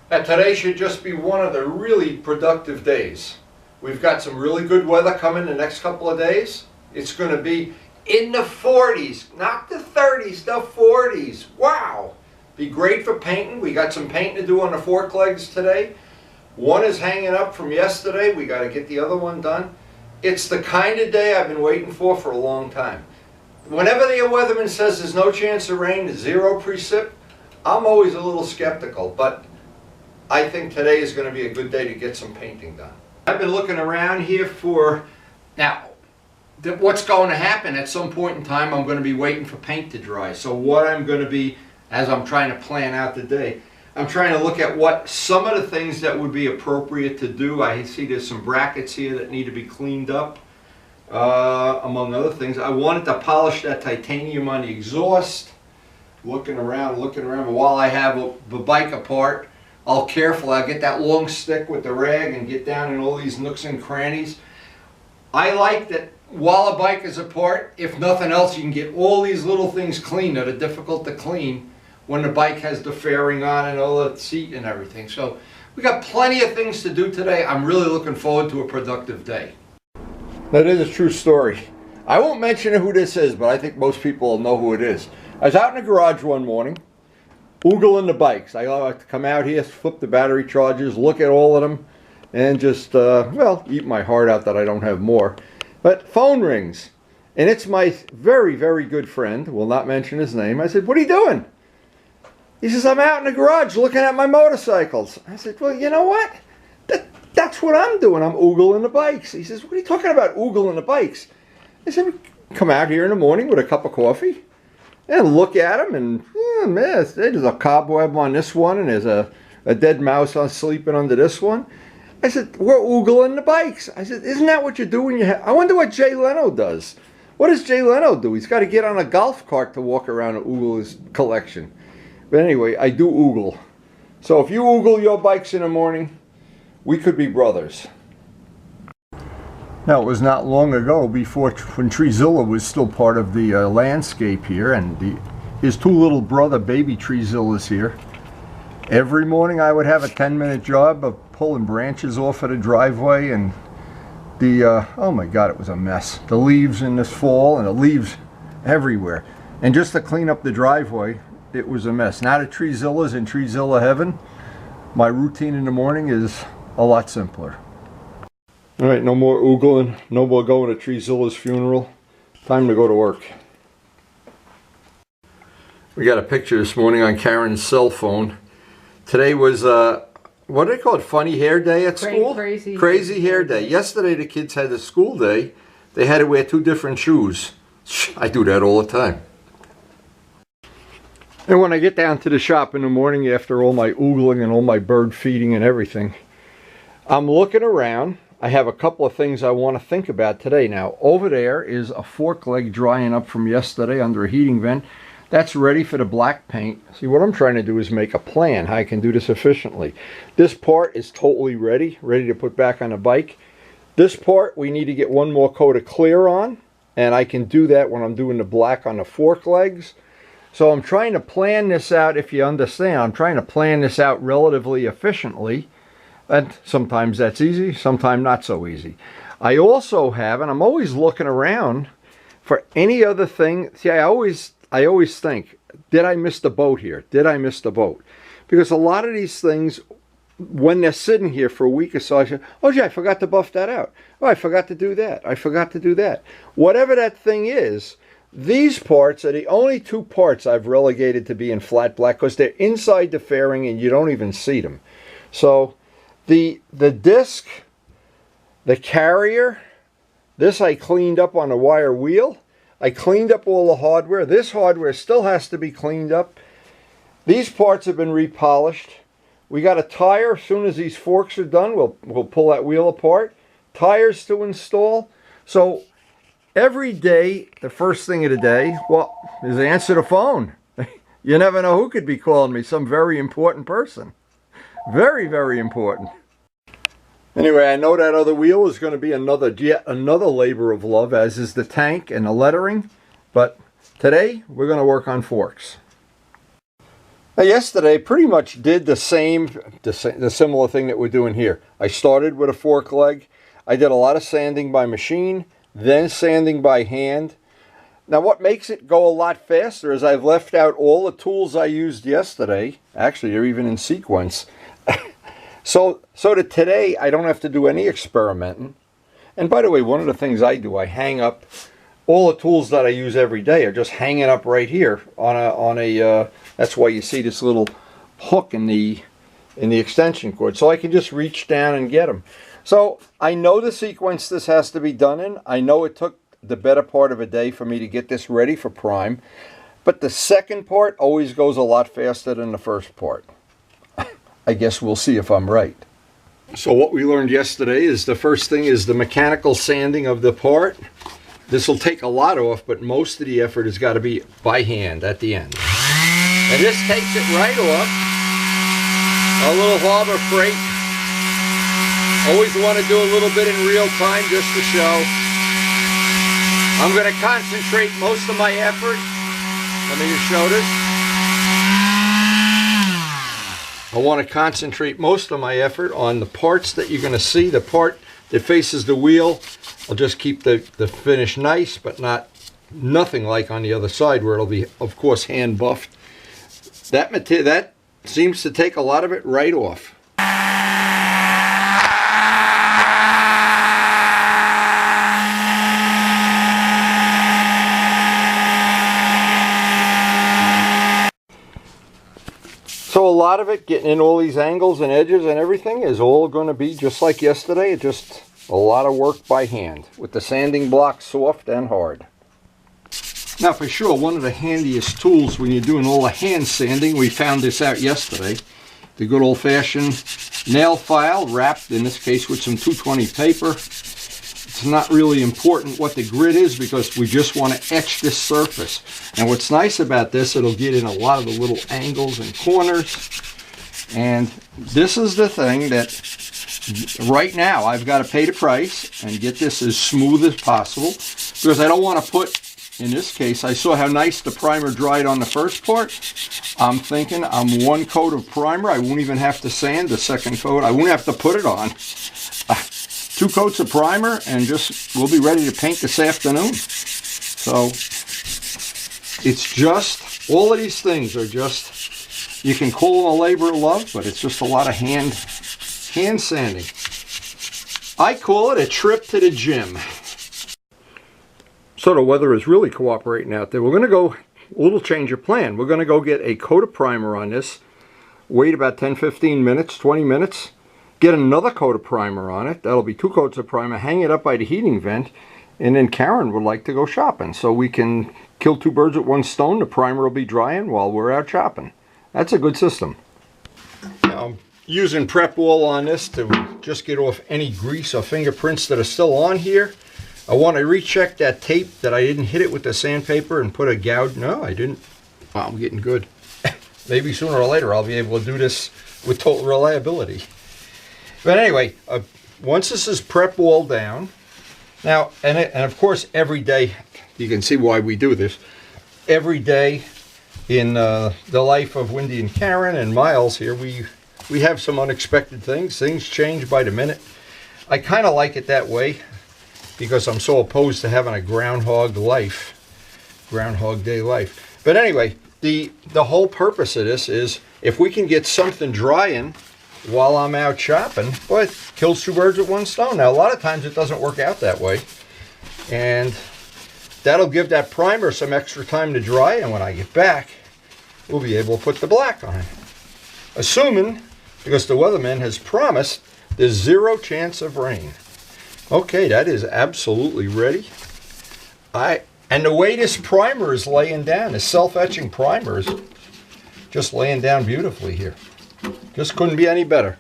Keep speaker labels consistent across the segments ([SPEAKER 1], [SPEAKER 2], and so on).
[SPEAKER 1] And today should just be one of the really productive days. We've got some really good weather coming the next couple of days. It's going to be in the 40s, not the 30s, the 40s. Wow! Be great for painting. We got some painting to do on the fork legs today. One is hanging up from yesterday. We got to get the other one done. It's the kind of day I've been waiting for a long time. Whenever the weatherman says there's no chance of rain, zero precip, I'm always a little skeptical, but I think today is going to be a good day to get some painting done. I've been looking around here for, now, what's going to happen at some point in time, I'm going to be waiting for paint to dry. So what I'm going to be, as I'm trying to plan out the day, I'm trying to look at what some of the things that would be appropriate to do. I see there's some brackets here that need to be cleaned up, among other things. I wanted to polish that titanium on the exhaust. Looking around, and while I have the bike apart, I'll get that long stick with the rag and get down in all these nooks and crannies. I like that while a bike is apart, if nothing else, you can get all these little things clean that are difficult to clean when the bike has the fairing on and all the seat and everything. So we got plenty of things to do today. I'm really looking forward to a productive day. That is a true story. I won't mention who this is, but I think most people will know who it is. I was out in the garage one morning, oogling the bikes. I like to come out here, flip the battery chargers, look at all of them, and just, well, eat my heart out that I don't have more. But phone rings, and it's my very, very good friend, will not mention his name. I said, "What are you doing?" He says, "I'm out in the garage looking at my motorcycles." I said, "Well, you know what? That's what I'm doing. I'm oogling the bikes." He says, "What are you talking about, oogling the bikes?" I said, "We come out here in the morning with a cup of coffee and look at them, and man, there's a cobweb on this one, and there's a dead mouse sleeping under this one." I said, "We're oogling the bikes." I said, "Isn't that what you do when you have..." I wonder what Jay Leno does. What does Jay Leno do? He's got to get on a golf cart to walk around and oogle his collection. But anyway, I do oogle. So if you oogle your bikes in the morning, we could be brothers. Now, it was not long ago, when Treezilla was still part of the landscape here, and his two little brother baby Treezillas here. Every morning I would have a 10-minute job of pulling branches off of the driveway, and oh my God, it was a mess. The leaves in this fall, and the leaves everywhere. And just to clean up the driveway, it was a mess. Now that Treezilla's in Treezilla heaven, my routine in the morning is a lot simpler. All right, no more oogling, no more going to Treezilla's funeral. Time to go to work. We got a picture this morning on Karen's cell phone. Today was, what do they call it, funny hair day at school? Crazy hair day. Yesterday the kids had a school day. They had to wear 2 different shoes. I do that all the time. And when I get down to the shop in the morning after all my oogling and all my bird feeding and everything, I'm looking around. I have a couple of things I want to think about today. Now, over there is a fork leg drying up from yesterday under a heating vent. That's ready for the black paint. See, what I'm trying to do is make a plan how I can do this efficiently. This part is totally ready to put back on the bike. This part, we need to get one more coat of clear on, and I can do that when I'm doing the black on the fork legs. So I'm trying to plan this out, if you understand. I'm trying to plan this out relatively efficiently. And sometimes that's easy, sometimes not so easy. I also have, and I'm always looking around for any other thing. See, I always think, did I miss the boat here? Did I miss the boat? Because a lot of these things, when they're sitting here for a week or so, I say, "Oh gee, I forgot to buff that out. Oh, I forgot to do that. I forgot to do that." Whatever that thing is, these parts are the only 2 parts I've relegated to be in flat black because they're inside the fairing and you don't even see them. So the disc, the carrier, this I cleaned up on a wire wheel. I cleaned up all the hardware. This hardware still has to be cleaned up. These parts have been repolished. We got a tire. As soon as these forks are done, we'll pull that wheel apart. Tires to install. So every day, the first thing of the day, well, is answer the phone. You never know who could be calling me. Some very important person. Very, very important. Anyway, I know that other wheel is going to be yet another labor of love, as is the tank and the lettering. But today, we're going to work on forks. Now yesterday pretty much did the similar thing that we're doing here. I started with a fork leg. I did a lot of sanding by machine, then sanding by hand. Now what makes it go a lot faster is I've left out all the tools I used yesterday. Actually, they're even in sequence. so that today I don't have to do any experimenting. And by the way, one of the things I do, I hang up all the tools that I use every day are just hanging up right here on a that's why you see this little hook in the extension cord, so I can just reach down and get them. So I know the sequence this has to be done in. I know it took the better part of a day for me to get this ready for prime, but the second part always goes a lot faster than the first part. I guess we'll see if I'm right. So what we learned yesterday is the first thing is the mechanical sanding of the part. This will take a lot off, but most of the effort has got to be by hand at the end. And this takes it right off. A little Harbor Freight. Always want to do a little bit in real time just to show. I'm going to concentrate most of my effort. Let me just show this. I want to concentrate most of my effort on the parts that you're going to see. The part that faces the wheel, I'll just keep the finish nice, but nothing like on the other side where it'll be, of course, hand buffed. That seems to take a lot of it right off. So a lot of it, getting in all these angles and edges and everything, is all going to be just like yesterday. Just a lot of work by hand with the sanding block soft and hard. Now for sure, one of the handiest tools when you're doing all the hand sanding, we found this out yesterday, the good old-fashioned nail file wrapped, in this case, with some 220 paper. It's not really important what the grit is because we just want to etch this surface. And what's nice about this, it'll get in a lot of the little angles and corners. And this is the thing that right now I've got to pay the price and get this as smooth as possible because I don't want to put, in this case, I saw how nice the primer dried on the first part. I'm thinking I'm one coat of primer. I won't even have to sand the second coat. I won't have to put it on. 2 coats of primer and we'll be ready to paint this afternoon. So it's just, all of these things are just, you can call them a labor of love, but it's just a lot of hand sanding. I call it a trip to the gym. So the weather is really cooperating out there. We're going to go, a little change of plan. We're going to go get a coat of primer on this, wait about 10-15 minutes, 20 minutes, get another coat of primer on it. That'll be 2 coats of primer, hang it up by the heating vent, and then Karen would like to go shopping. So we can kill 2 birds with 1 stone. The primer will be drying while we're out shopping. That's a good system. Now, I'm using prep wool on this to just get off any grease or fingerprints that are still on here. I want to recheck that tape that I didn't hit it with the sandpaper and put a gouge. No, I didn't. Wow, I'm getting good. Maybe sooner or later I'll be able to do this with total reliability. But anyway, once this is prep wool down, now, and of course every day, you can see why we do this, every day in the life of Wendy and Karen and Miles here, we have some unexpected things. Things change by the minute. I kind of like it that way because I'm so opposed to having a Groundhog Day life. But anyway, the whole purpose of this is if we can get something drying while I'm out shopping, boy, it kills 2 birds with 1 stone. Now, a lot of times it doesn't work out that way. And that'll give that primer some extra time to dry, and when I get back, we'll be able to put the black on it. Assuming, because the weatherman has promised, there's 0 chance of rain. Okay, that is absolutely ready. And the way this primer is laying down, this self-etching primer is just laying down beautifully here. Just couldn't be any better.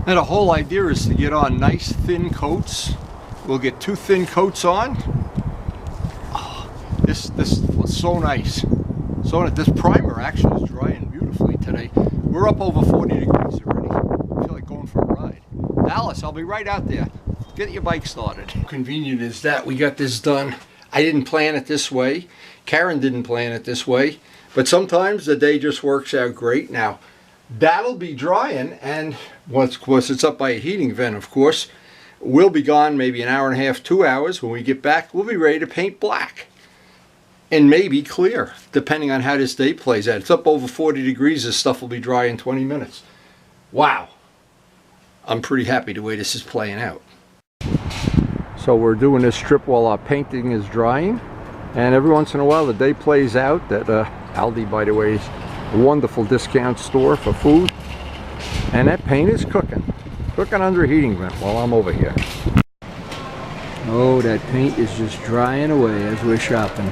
[SPEAKER 1] And the whole idea is to get on nice thin coats. We'll get 2 thin coats on. so nice. So this primer actually is drying beautifully today. We're up over 40 degrees already. I feel like going for a ride. Alice, I'll be right out there. Get your bike started. How convenient is that? We got this done. I didn't plan it this way. Karen didn't plan it this way. But sometimes the day just works out great. Now, that'll be drying, and well, of course it's up by a heating vent, of course. We'll be gone maybe an hour and a half, 2 hours. When we get back, we'll be ready to paint black. And maybe clear, depending on how this day plays out. It's up over 40 degrees. This stuff will be dry in 20 minutes. Wow. I'm pretty happy the way this is playing out. So we're doing this strip while our painting is drying. And every once in a while the day plays out that Aldi, by the way, is a wonderful discount store for food. And that paint is cooking. Cooking under a heating vent while I'm over here. Oh, that paint is just drying away as we're shopping.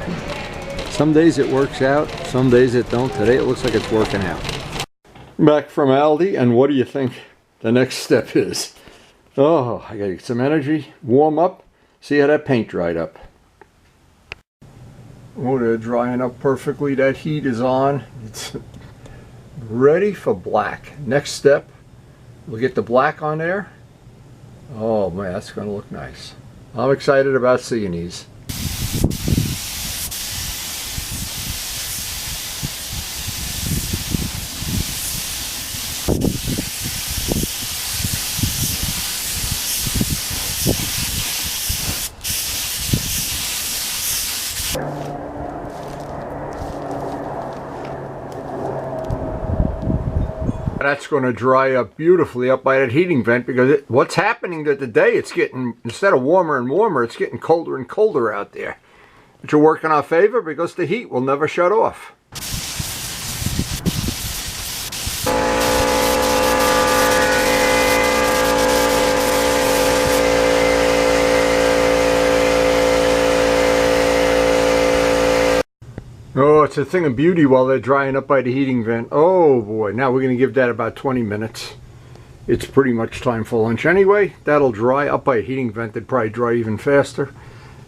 [SPEAKER 1] Some days it works out, some days it don't. Today it looks like it's working out. Back from Aldi, and what do you think the next step is? Oh, I gotta get some energy, warm up, see how that paint dried up. Oh, they're drying up perfectly. That heat is on. It's ready for black. Next step, we'll get the black on there. Oh man, that's gonna look nice. I'm excited about seeing these. That's going to dry up beautifully up by that heating vent, because what's happening that the day, it's getting, instead of warmer and warmer, it's getting colder and colder out there. Which will work in our favor because the heat will never shut off. Oh, it's a thing of beauty while they're drying up by the heating vent. Oh boy, now we're going to give that about 20 minutes. It's pretty much time for lunch anyway. That'll dry up by a heating vent. It'd probably dry even faster.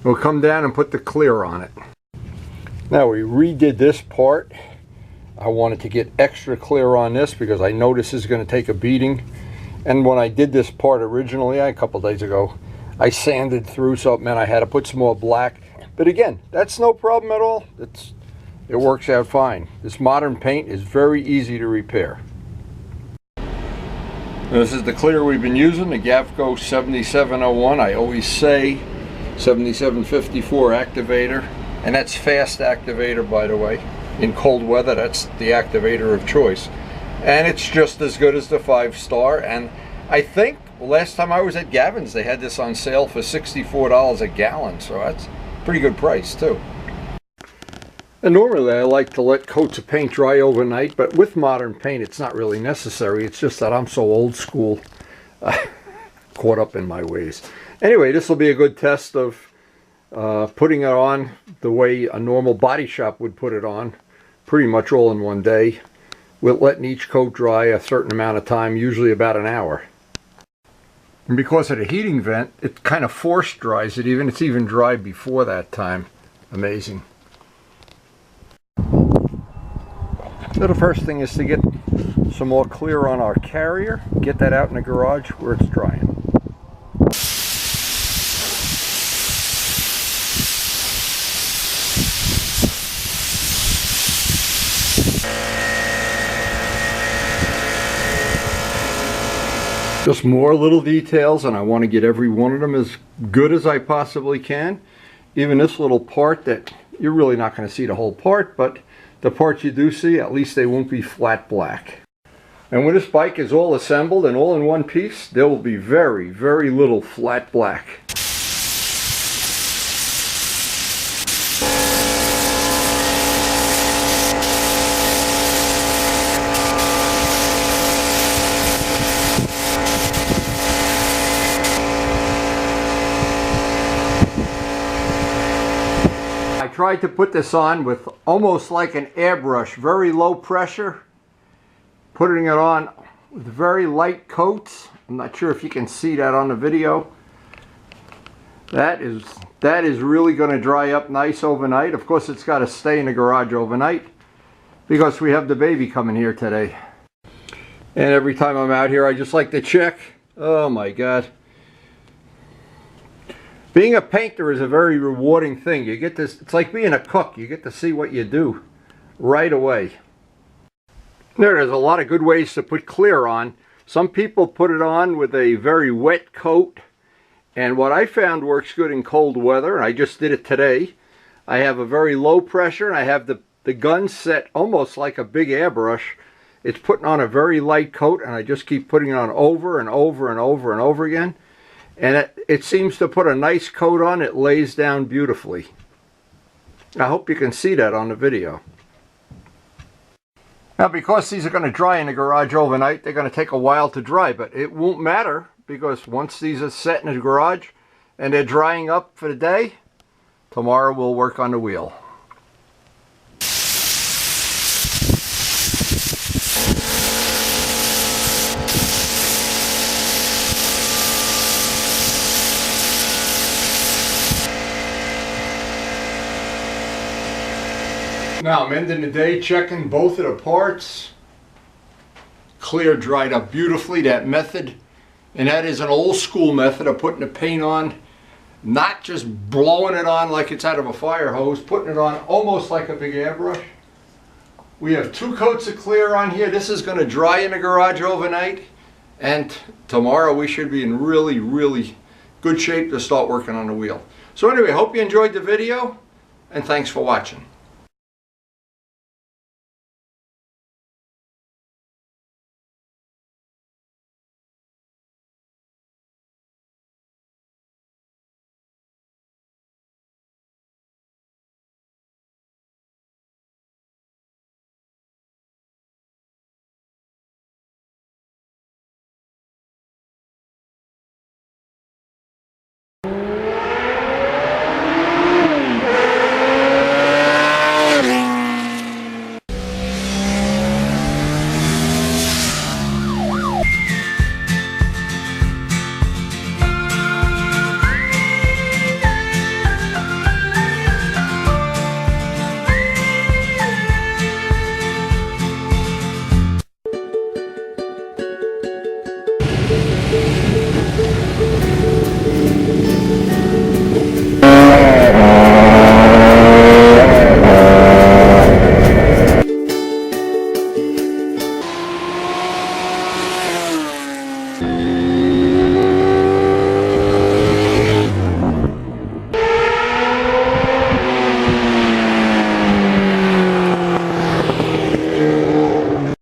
[SPEAKER 1] We'll come down and put the clear on it. Now we redid this part. I wanted to get extra clear on this because I know this is going to take a beating. And when I did this part originally, a couple days ago, I sanded through, so it meant I had to put some more black. But again, that's no problem at all. It works out fine. This modern paint is very easy to repair. This is the clear we've been using, the Gavco 7701. I always say 7754 activator, and that's fast activator, by the way. In cold weather, that's the activator of choice. And it's just as good as the 5-star. And I think last time I was at Gavin's, they had this on sale for $64 a gallon, so that's a pretty good price too. And normally I like to let coats of paint dry overnight, but with modern paint it's not really necessary. It's just that I'm so old school, caught up in my ways. Anyway, this will be a good test of putting it on the way a normal body shop would put it on, pretty much all in one day, with letting each coat dry a certain amount of time, usually about an hour. And because of the heating vent, it kind of force dries it even. It's even dry before that time. Amazing. So the first thing is to get some more clear on our carrier, get that out in the garage where it's drying. Just more little details, and I want to get every one of them as good as I possibly can. Even this little part that you're really not going to see the whole part, but the parts you do see, at least they won't be flat black. And when this bike is all assembled and all in one piece, there will be very, very little flat black. I tried to put this on with almost like an airbrush, very low pressure, putting it on with very light coats. I'm not sure if you can see that on the video. That is really going to dry up nice overnight. Of course, it's got to stay in the garage overnight because we have the baby coming here today. And every time I'm out here, I just like to check. Oh my God. Being a painter is a very rewarding thing. You get this, it's like being a cook. You get to see what you do right away. There's a lot of good ways to put clear on. Some people put it on with a very wet coat. And what I found works good in cold weather, and I just did it today. I have a very low pressure, and I have the gun set almost like a big airbrush. It's putting on a very light coat, and I just keep putting it on over and over and over and over again. And it seems to put a nice coat on. It lays down beautifully. I hope you can see that on the video. Now, because these are going to dry in the garage overnight, they're going to take a while to dry, but it won't matter because once these are set in the garage and they're drying up for the day, tomorrow we'll work on the wheel. Now I'm ending the day checking both of the parts. Clear dried up beautifully, that method. And that is an old school method of putting the paint on, not just blowing it on like it's out of a fire hose, putting it on almost like a big airbrush. We have 2 coats of clear on here. This is going to dry in the garage overnight. And tomorrow we should be in really, really good shape to start working on the wheel. So anyway, hope you enjoyed the video and thanks for watching.